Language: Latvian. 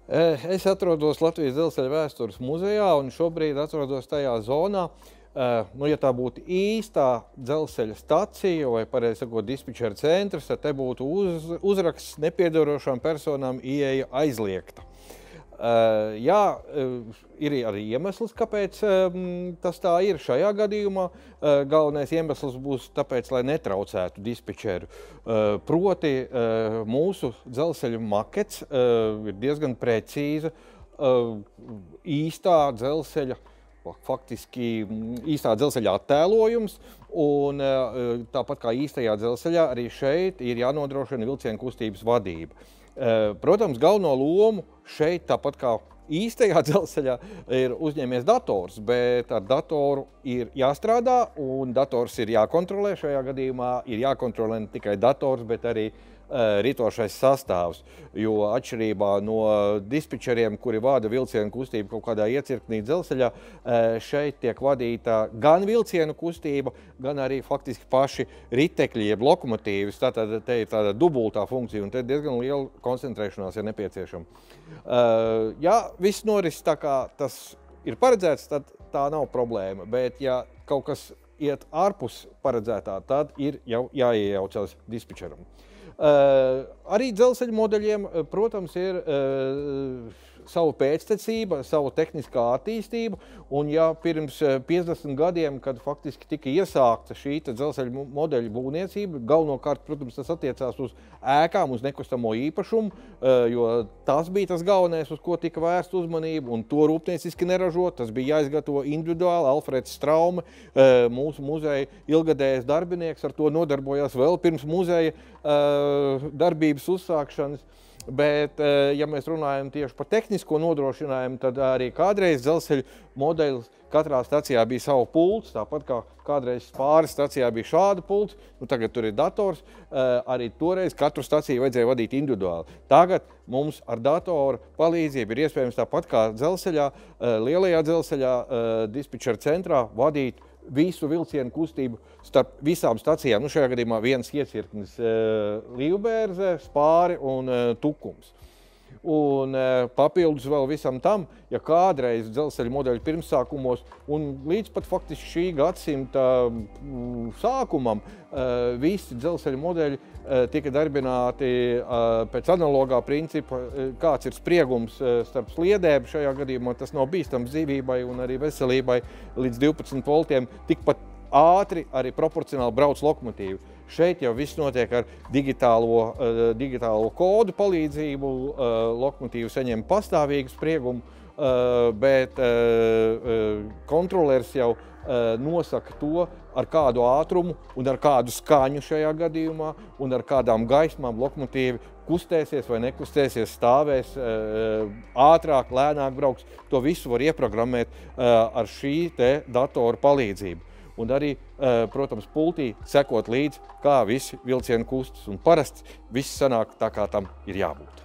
Es atrodos Latvijas dzelzceļa vēstures muzejā un šobrīd atrodos tajā zonā, ja tā būtu īstā dzelzceļa stacija vai, pareizi sakot, dispečera centrs, tad te būtu uzraksts nepiedarošām personām ieeja aizliegta. Jā, ir arī iemesls, kāpēc tas tā ir šajā gadījumā. Galvenais iemesls būs tāpēc, lai netraucētu dispečeru. Proti, mūsu dzelzceļa makets ir diezgan precīza, īstā dzelzceļa, faktiski īstā dzelzceļa attēlojums, un tāpat kā īstajā dzelzceļā, arī šeit ir jānodrošina vilcienu kustības vadība. Protams, galveno lomu šeit, tāpat kā īstajā dzelzceļā, ir uzņēmies dators, bet ar datoru ir jāstrādā un dators ir jākontrolē. Šajā gadījumā ir jākontrolē ne tikai dators, bet arī ritošais sastāvs, jo atšķirībā no dispečeriem, kuri vada vilcienu kustību kaut kādā iecirknī dzelzceļā, šeit tiek vadīta gan vilcienu kustība, gan arī faktiski paši ritekļi, jeb lokomotīvas. Tātad te ir tāda dubultā funkcija un te diezgan liela koncentrēšanās ir nepieciešama. Ja viss noris tā kā tas ir paredzēts, tad tā nav problēma, bet ja kaut kas iet ārpus paredzētā, tad ir jau jāiejaucās dispečeram. Arī dzelzceļa modeļiem, protams, ir savu pēctecība, savu tehniskā attīstība, un ja pirms 50 gadiem, kad faktiski tika iesākta šī dzelzceļa modeļa būvniecība, galvenokārt, protams, tas attiecās uz ēkām, uz nekustamo īpašumu, jo tas bija tas galvenais, uz ko tika vērsta uzmanība, un to rūpnieciski neražot, tas bija jāizgatavo individuāli. Alfreds Straume, mūsu muzeja ilgadējais darbinieks, ar to nodarbojās vēl pirms muzeja darbības uzsākšanas. Bet, ja mēs runājam tieši par tehnisko nodrošinājumu, tad arī kādreiz dzelzceļa modelis katrā stacijā bija savu pults, tāpat kā kādreiz Spāras stacijā bija šāda pults, tagad tur ir dators, arī toreiz katru staciju vajadzēja vadīt individuāli. Tagad mums ar datoru palīdzību ir iespējams tāpat kā dzelzceļā, lielajā dzelzceļā, dispečera centrā vadīt visu vilcienu kustību starp visām stacijām. Šajā gadījumā viens iecirknis Līvbērze, Spāri un Tukums. Un papildus vēl visam tam, ja kādreiz dzelzceļa modeļu pirmsākumos un līdz pat faktiski šī gadsimta sākumam visi dzelzceļa modeļi tika darbināti pēc analogā principa, kāds ir spriegums starp sliedēm. Šajā gadījumā tas nav bīstams dzīvībai un arī veselībai līdz 12 voltiem. Tikpat ātri arī proporcionāli brauc lokomotīvi. Šeit jau viss notiek ar digitālo kodu palīdzību. Lokomotīvi saņem pastāvīgu spriegumu, bet kontrolers jau nosaka to, ar kādu ātrumu un ar kādu skaņu šajā gadījumā un ar kādām gaismām lokomotīvi kustēsies vai nekustēsies, stāvēs, ātrāk, lēnāk brauks. To visu var ieprogrammēt ar šī te datora palīdzību. Un arī, protams, pultī sekot līdzi, kā visi vilcieni kustas. Un parasti viss sanāk tā, kā tam ir jābūt.